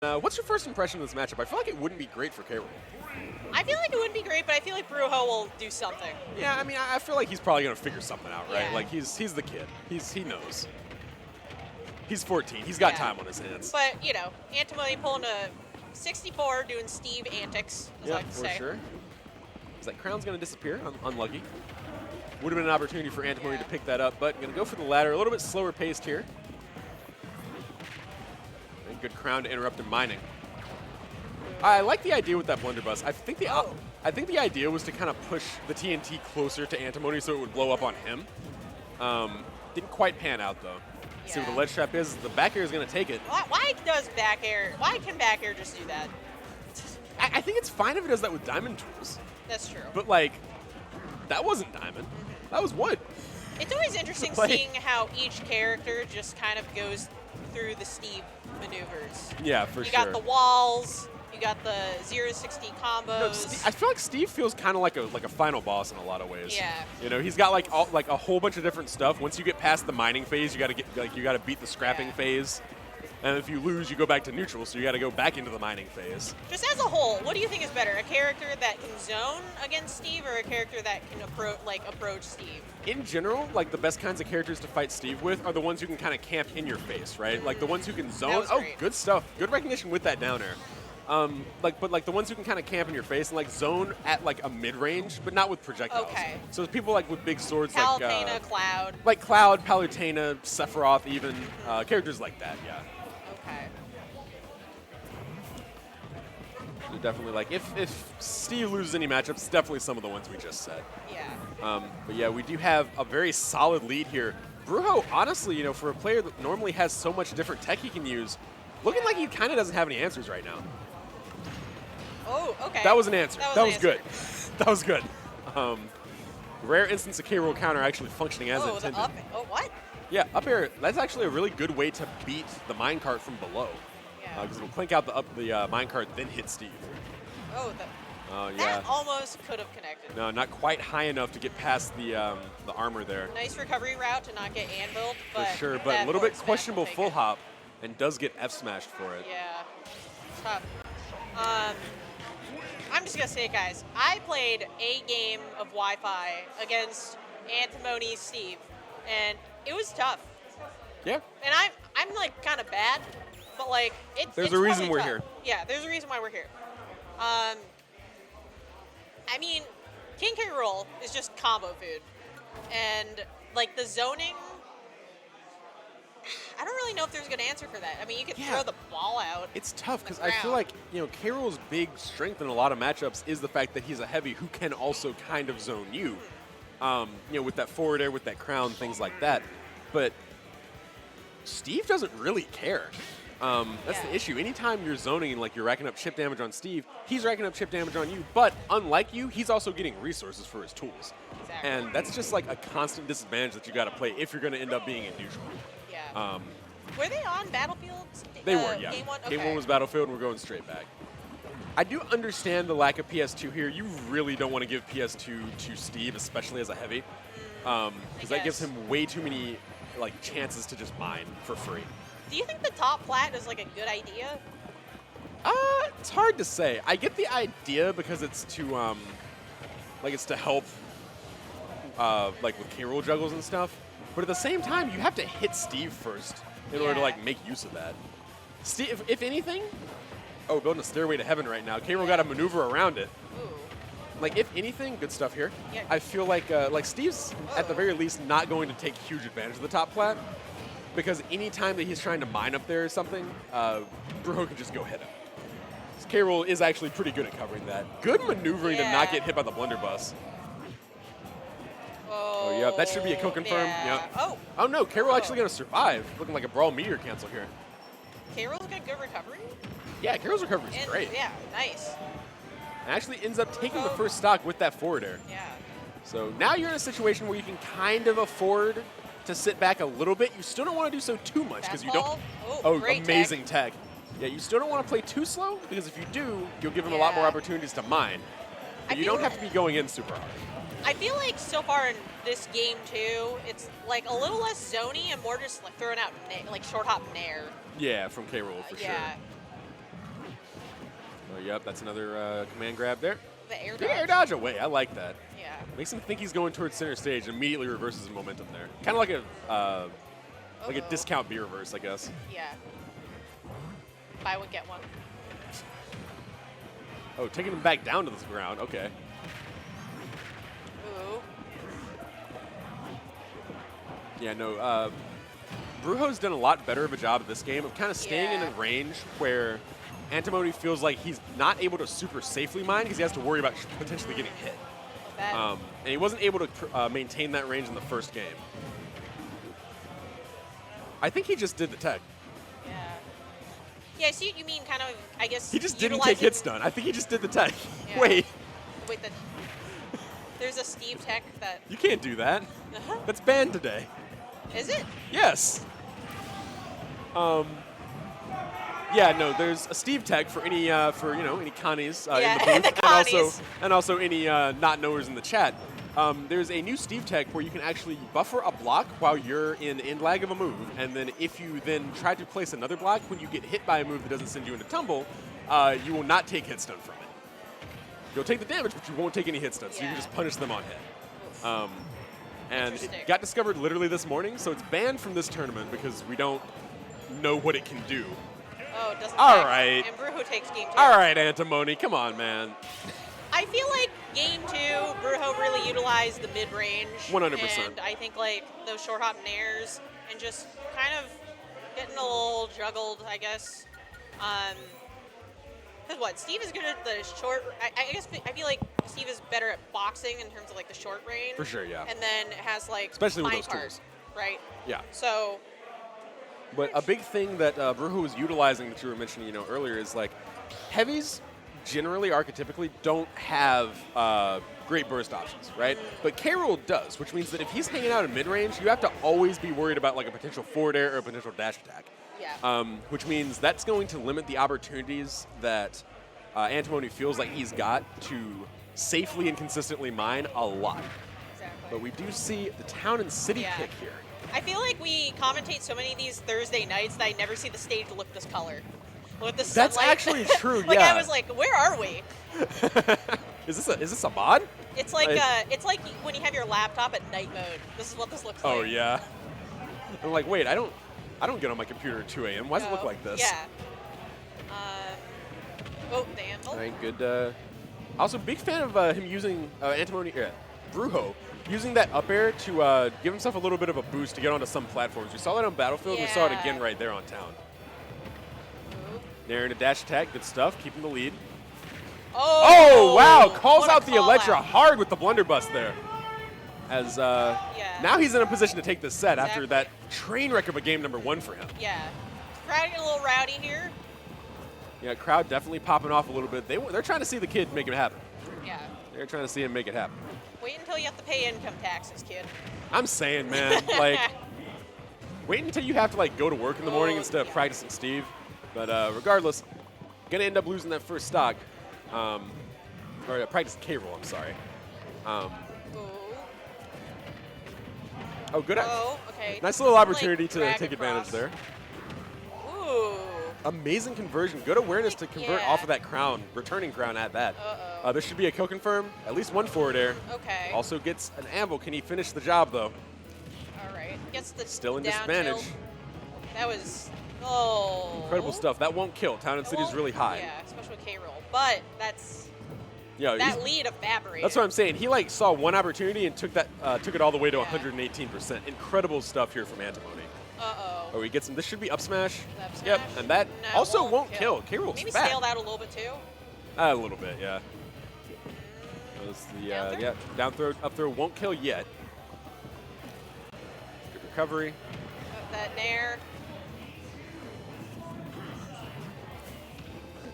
What's your first impression of this matchup? I feel like it wouldn't be great for K-Rool. I feel like it wouldn't be great, but I feel like Bruho will do something. Yeah, I mean, I feel like he's probably going to figure something out, right? Yeah. Like, he's the kid. He knows. He's 14. He's got time on his hands. But, you know, Antimony pulling a 64, doing Steve antics, as I like to for say. sure. Is that crown's going to disappear? Unlucky. Would have been an opportunity for Antimony to pick that up, but going to go for the ladder. A little bit slower paced here. And good crown to interrupt him mining. I like the idea with that blunderbuss. I think the idea was to kind of push the TNT closer to Antimony so it would blow up on him. Didn't quite pan out though. Yeah. See what the ledge trap is. The back air is going to take it. Why can back air just do that? I think it's fine if it does that with diamond tools. That's true. But like, that wasn't diamond. That was wood. It's always interesting seeing how each character just kind of goes through the Steve maneuvers. Yeah, for sure. You got the walls. You got the 0-60 combos. No, I feel like Steve feels kind of like a final boss in a lot of ways. Yeah. You know, he's got like a whole bunch of different stuff. Once you get past the mining phase, you got to beat the scrapping phase. And if you lose, you go back to neutral, so you got to go back into the mining phase. Just as a whole, what do you think is better? A character that can zone against Steve or a character that can approach Steve? In general, like the best kinds of characters to fight Steve with are the ones who can kind of camp in your face, right? Like the ones who can zone. Oh, good stuff. Good recognition with that down air. But the ones who can kind of camp in your face and like zone at like a mid-range, but not with projectiles. Okay. So people like with big swords Palutena, Cloud. Like Cloud, Palutena, Sephiroth, even characters like that. Yeah. Okay. They're definitely like if Steve loses any matchups, it's definitely some of the ones we just said. Yeah. But yeah, we do have a very solid lead here. Bruho, honestly, you know, for a player that normally has so much different tech he can use, looking like he kind of doesn't have any answers right now. Oh, okay. That was an answer. That was good. That was good. Rare instance of K-Rool counter actually functioning as intended. What? Yeah, up air, that's actually a really good way to beat the minecart from below. Yeah. Because it'll clink out the minecart, then hit Steve. Oh, yeah. That almost could have connected. No, not quite high enough to get past the armor there. Nice recovery route to not get anviled, but for sure, but a little bit questionable full hop, and does get F smashed for it. Yeah, tough. I'm just gonna say it, guys. I played a game of Wi-Fi against Antimony Steve, and it was tough. Yeah. And I'm like kind of bad, but like there's a reason we're tough. here. Yeah, there's a reason why we're here. I mean, King K-Rool is just combo food, and like the zoning. I don't really know if there's a good answer for that. I mean, you could throw the ball out. It's tough because I feel like, you know, K-Rool's big strength in a lot of matchups is the fact that he's a heavy who can also kind of zone you. You know, with that forward air, with that crown, things like that. But Steve doesn't really care. That's the issue. Anytime you're zoning and like you're racking up chip damage on Steve, he's racking up chip damage on you. But unlike you, he's also getting resources for his tools. Exactly. And that's just like a constant disadvantage that you got to play if you're going to end up being in neutral. Yeah. Were they on Battlefield? They were, yeah. Game 1? Okay. Game 1 was Battlefield, and we're going straight back. I do understand the lack of PS2 here. You really don't want to give PS2 to Steve, especially as a heavy, because that gives him way too many like chances to just mine for free. Do you think the top plat is like a good idea? It's hard to say. I get the idea because it's to help like with K-Rool juggles and stuff. But at the same time, you have to hit Steve first in order to like make use of that. Steve, if anything, building a stairway to heaven right now. K-Rool got to maneuver around it. Ooh. Like if anything, good stuff here. Yeah. I feel like Steve's at the very least not going to take huge advantage of the top plat because any time that he's trying to mine up there or something, Bruho can just go hit him. K-Rool is actually pretty good at covering that. Good maneuvering to not get hit by the blunderbuss. Oh, yeah, that should be a kill confirm. Yeah. Yep. Oh no, K-Rool actually going to survive. Looking like a Brawl meteor cancel here. K-Rool's got good recovery? Yeah, K-Rool's recovery is great. Yeah, nice. And actually ends up taking the first stock with that forward air. Yeah. So now you're in a situation where you can kind of afford to sit back a little bit. You still don't want to do so too much because you don't. Oh, amazing tech. Yeah, you still don't want to play too slow because if you do, you'll give him a lot more opportunities to mine. But you don't have to be going in super hard. I feel like so far in this game too, it's like a little less zoney and more just like throwing out like short hop nair. Yeah, from K-Rool for sure. Yep, that's another command grab there. The air Good dodge. air dodge away. I like that. Yeah. Makes him think he's going towards center stage and immediately reverses his momentum there. Kind of like a discount B reverse, I guess. Yeah. Buy one, get one. Oh, taking him back down to the ground. Okay. Ooh. Yeah, no. Bruho's done a lot better of a job of this game of kind of staying in a range where Antimony feels like he's not able to super safely mine because he has to worry about potentially getting hit. And he wasn't able to maintain that range in the first game. I think he just did the tech. Yeah. Yeah, so you mean kind of, I guess, He just didn't take hit stun. I think he just did the tech. Yeah. Wait. Wait, there's a Steve tech that... You can't do that. That's banned today. Is it? Yes. Yeah, no. There's a Steve tech for any any Connies in the booth, the Connies. and also any not knowers in the chat. There's a new Steve tech where you can actually buffer a block while you're in end lag of a move, and then if you then try to place another block when you get hit by a move that doesn't send you into tumble, you will not take hit stun from it. You'll take the damage, but you won't take any hit stun, so you can just punish them on hit. And it got discovered literally this morning, so it's banned from this tournament because we don't know what it can do. Oh, it doesn't. All right. And Bruho takes game 2. All right, Antimony, come on, man. I feel like game 2, Bruho really utilized the mid-range. 100%. And I think like those short hop nairs and just kind of getting a little juggled, I guess. Because what, Steve is good at the short. I guess I feel like Steve is better at boxing in terms of like the short range. For sure, yeah. And then has like especially with fine those card, tools. right? Yeah. So. But a big thing that Bruho was utilizing that you were mentioning, earlier is like heavies generally archetypically don't have great burst options, right? But K-Rool does, which means that if he's hanging out in mid-range, you have to always be worried about like a potential forward air or a potential dash attack. Yeah. Which means that's going to limit the opportunities that Antimony feels like he's got to safely and consistently mine a lot. Exactly. But we do see the town and city pick here. I feel like we commentate so many of these Thursday nights that I never see the stage look this color. With the sunlight. That's actually true, like yeah. I was like, where are we? Is this a mod? It's like it's like when you have your laptop at night mode. This is what this looks like. Oh yeah. I'm like, wait, I don't get on my computer at 2 a.m. Why does it look like this? Yeah. Oh, the anvil. All right, good. Also, big fan of him using Antimony, Bruho, using that up air to give himself a little bit of a boost to get onto some platforms. We saw that on Battlefield. We saw it again right there on Town. Nair in a dash attack. Good stuff. Keeping the lead. Oh, wow. Calls out the Electra hard with the blunderbuss there. As now he's in a position to take this set after that train wreck of a game number 1 for him. Yeah. Crowd getting a little rowdy here. Yeah, crowd definitely popping off a little bit. They're trying to see the kid make it happen. Yeah. They're trying to see him make it happen. Wait until you have to pay income taxes, kid. I'm saying, man, like, wait until you have to like go to work in the morning instead of practicing Steve. But regardless, gonna end up losing that first stock. Or practice K-Rool, I'm sorry. Oh, good. Oh, okay. Nice little opportunity to take advantage there. Ooh. Amazing conversion. Good awareness to convert off of that crown, returning crown at that. This should be a kill confirm. At least one forward air. Okay. Also gets an anvil. Can he finish the job, though? All right. Gets the still in down disadvantage. tilt. That was incredible stuff. That won't kill. Town and City is really high. Yeah, especially with K-Rool. But that's that lead evaporated. That's what I'm saying. He like saw one opportunity and took it all the way to 118%. Incredible stuff here from Antimony. Oh, he gets him. This should be up smash. Up smash. Yep, and that also won't kill. K-Rool's Maybe fat. scaled out a little bit too. A little bit, yeah. That was the down throw, up throw won't kill yet. Good recovery. That nair.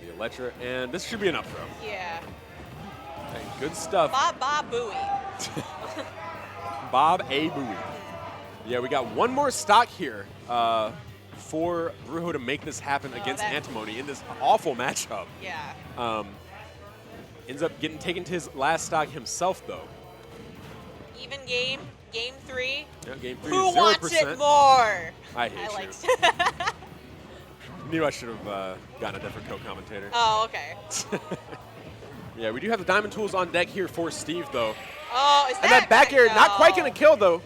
The Electra, and this should be an up throw. Yeah. Okay, good stuff. Bob Bowie. Bob A. Bowie. Yeah, we got one more stock here for Bruho to make this happen against Antimony in this awful matchup. Yeah. Ends up getting taken to his last stock himself, though. Even game. Game 3. Yeah, game 3 Who 0%. wants it more? I hate you. Knew I should have gotten a different co-commentator. Oh, okay. Yeah, we do have the diamond tools on deck here for Steve, though. Oh, is that? And that back air, not quite going No. to kill, though.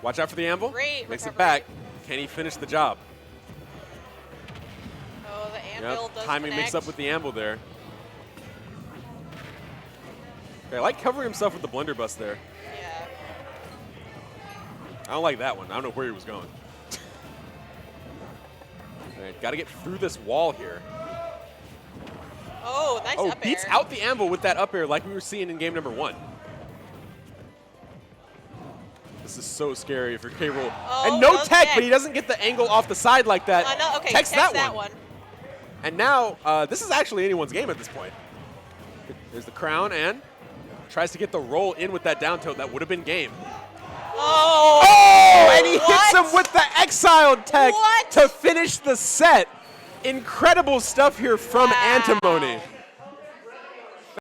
Watch out for the anvil. Great Makes it recovery. back. Can he finish the job? Oh, the anvil Yep. does Timing mixed up connect. with the anvil there. Okay, I like covering himself with the blunderbuss there. Yeah. I don't like that one. I don't know where he was going. All right, got to get through this wall here. Oh, nice Oh, up beats air. out the anvil with that up air like we were seeing in game number 1. This is so scary for K-Rool. Oh, And no no tech, tech. but he doesn't get the angle off the side like that. No, okay, Tech's text that one. And now, this is actually anyone's game at this point. There's the crown and tries to get the roll in with that down tilt. That would have been game. Oh! Oh, and he hits What? him with the exiled tech What? to finish the set. Incredible stuff here from Wow. Antimony.